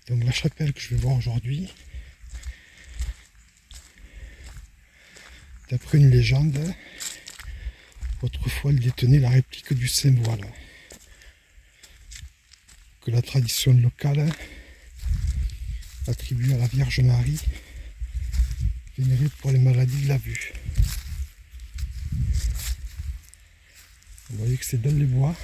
Donc la chapelle que je vais voir aujourd'hui, d'après une légende, autrefois elle détenait la réplique du Saint-Voile, que la tradition locale attribue à la Vierge Marie, vénérée pour les maladies de la vue. Vous voyez que c'est dans les bois.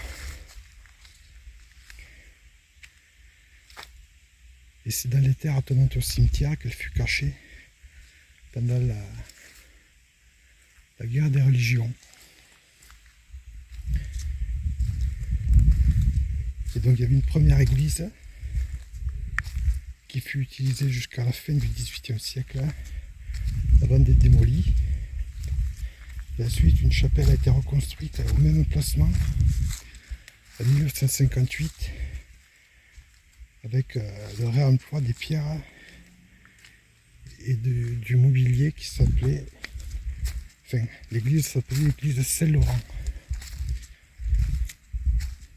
Et c'est dans les terres attenantes au cimetière qu'elle fut cachée pendant la guerre des religions. Et donc il y avait une première église qui fut utilisée jusqu'à la fin du XVIIIe siècle, avant d'être démolie. Et ensuite, une chapelle a été reconstruite au même emplacement en 1958 avec le réemploi des pierres et du mobilier qui s'appelait, enfin, l'église s'appelait l'église Saint-Laurent.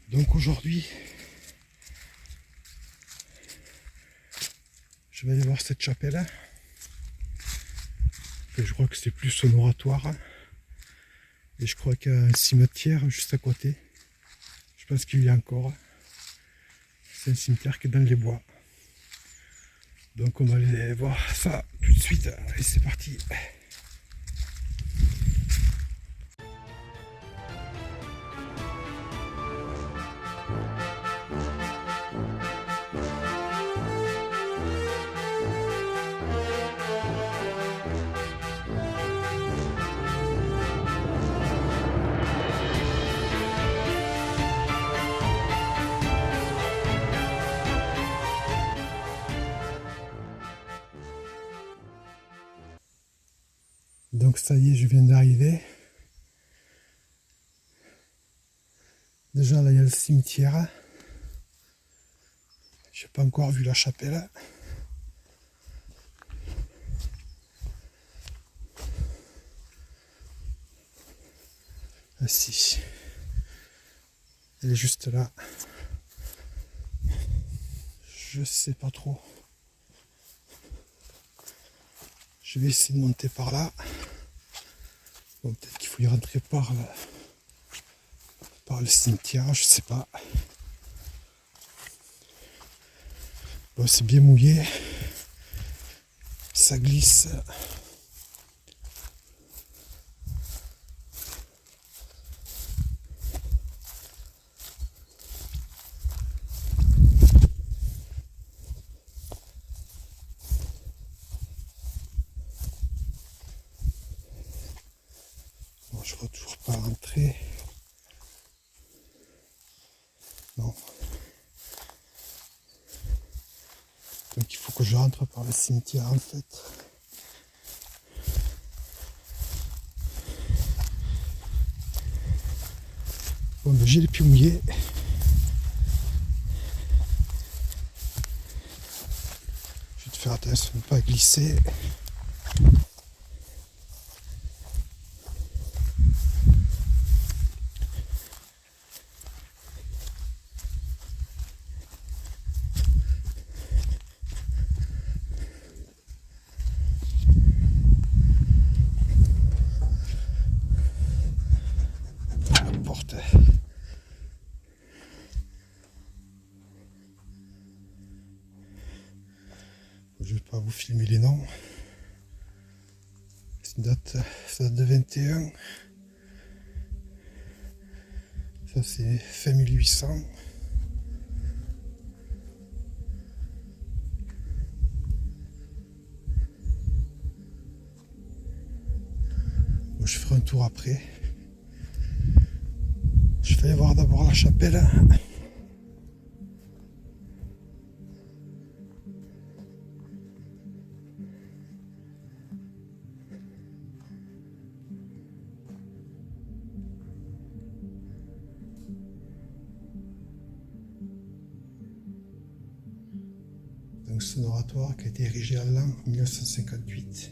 Donc aujourd'hui, je vais aller voir cette chapelle. Enfin, je crois que c'est plus un oratoire. Et je crois qu'il y a un cimetière juste à côté. Je pense qu'il y a encore. C'est un cimetière qui est dans les bois. Donc on va aller voir ça tout de suite. Allez, c'est parti. Donc ça y est, je viens d'arriver. Déjà là il y a le cimetière. J'ai pas encore vu la chapelle. Ah si. Elle est juste là. Je sais pas trop. Je vais essayer de monter par là. Bon, peut-être qu'il faut y rentrer par le cimetière, je sais pas. Bon, c'est bien mouillé. Ça glisse. Bon, je ne crois toujours pas rentrer. Non. Donc il faut que je rentre par le cimetière en fait. Bon, ben, j'ai les pieds mouillés. Je vais te faire attention de ne pas glisser. La porte. Je ne vais pas vous filmer les noms. Ça date de 21. Ça c'est fin 1800. Bon, je ferai un tour après. Je vais aller voir d'abord la chapelle. Donc c'est un oratoire qui a été érigé à l'an 1958.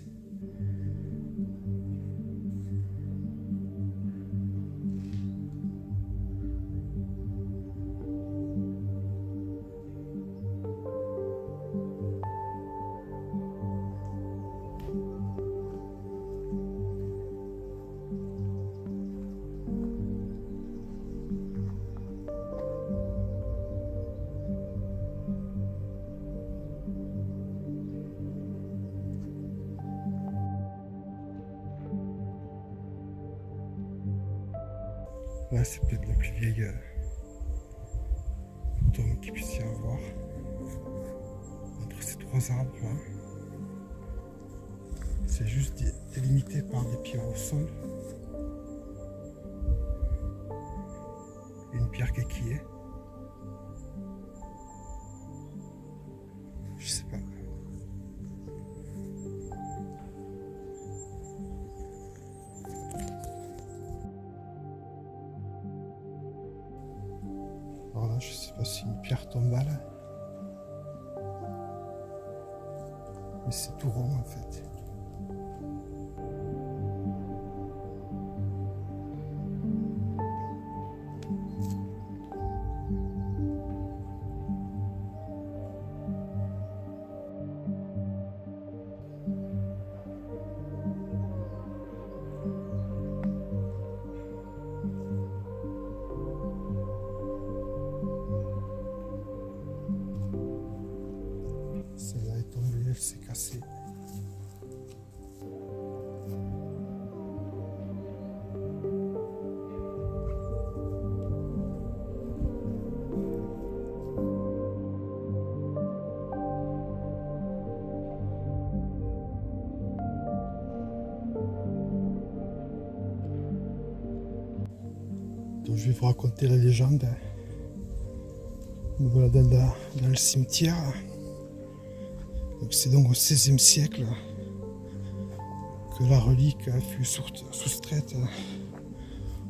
Là, c'est peut-être la plus vieille tombe qu'il puisse y avoir. Entre ces trois arbres là. C'est juste délimité par des pierres au sol. Une pierre équillée. Je sais pas. Alors là, je sais pas si une pierre tombale. Mais c'est tout rond en fait. Celle-là est tombée, elle s'est cassée. Donc je vais vous raconter la légende. Voilà dans le cimetière. C'est donc au XVIe siècle que la relique fut soustraite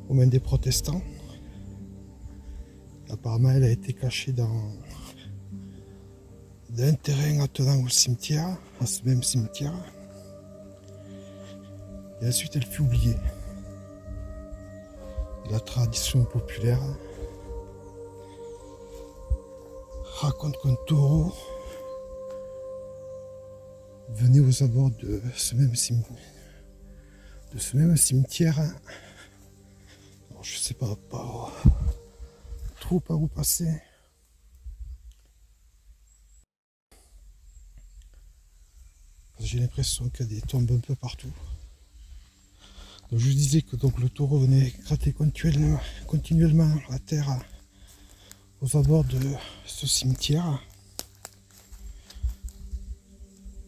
aux mains des protestants. Apparemment, elle a été cachée dans un terrain attenant au cimetière, à ce même cimetière. Et ensuite, elle fut oubliée. La tradition populaire raconte qu'un taureau venait aux abords de ce même cimetière. Alors, je sais pas trop par où passer. J'ai l'impression qu'il y a des tombes un peu partout. Donc, je disais que donc, le taureau venait gratter continuellement la terre aux abords de ce cimetière,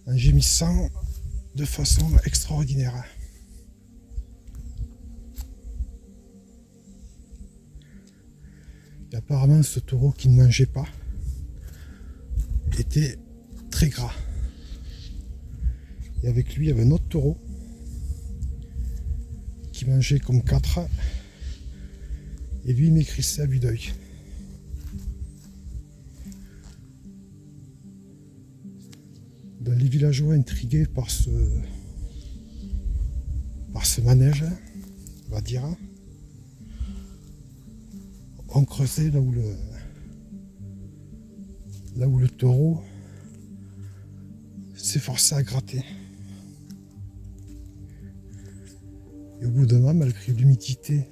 en gémissant de façon extraordinaire. Et apparemment, ce taureau qui ne mangeait pas était très gras. Et avec lui, il y avait un autre taureau qui mangeait comme 4. Et lui, il maigrissait à vue d'œil. Donc, les villageois intrigués par ce manège, on va dire, ont creusé là où le taureau s'efforçait à gratter. Et au bout d'un moment, malgré l'humidité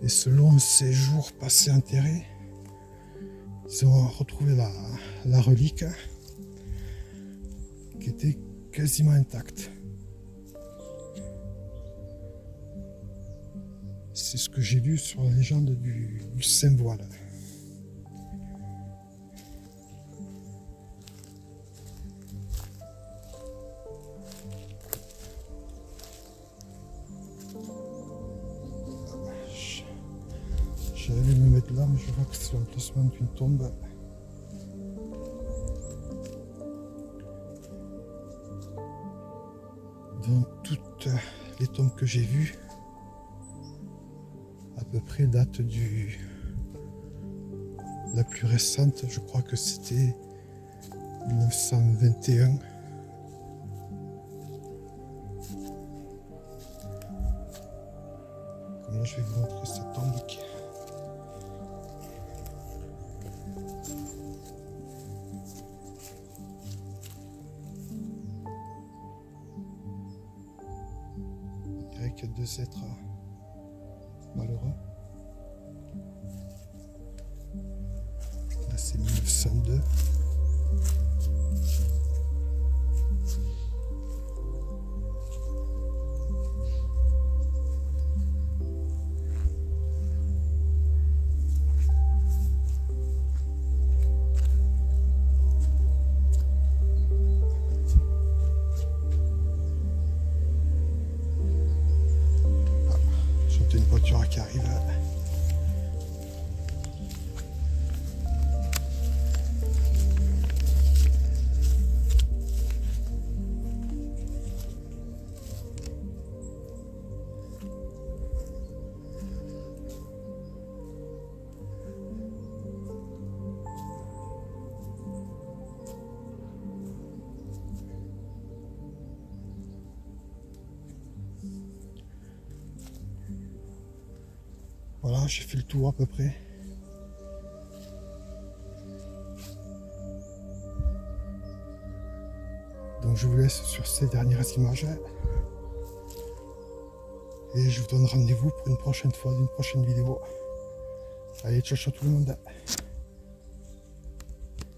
et ce long séjour passé enterré, ils ont retrouvé la relique qui était quasiment intacte. C'est ce que j'ai lu sur la légende du Saint-Voile. J'allais me mettre là, mais je vois que c'est l'emplacement d'une tombe. Donc toutes les tombes que j'ai vues, à peu près date la plus récente, je crois que c'était 1921. Comme là, je vais vous montrer cette tombe qui avec 2 êtres malheureux. Là, c'est 1902. Voilà, j'ai fait le tour à peu près. Donc je vous laisse sur ces dernières images. Et je vous donne rendez-vous pour une prochaine fois, une prochaine vidéo. Allez, ciao ciao tout le monde.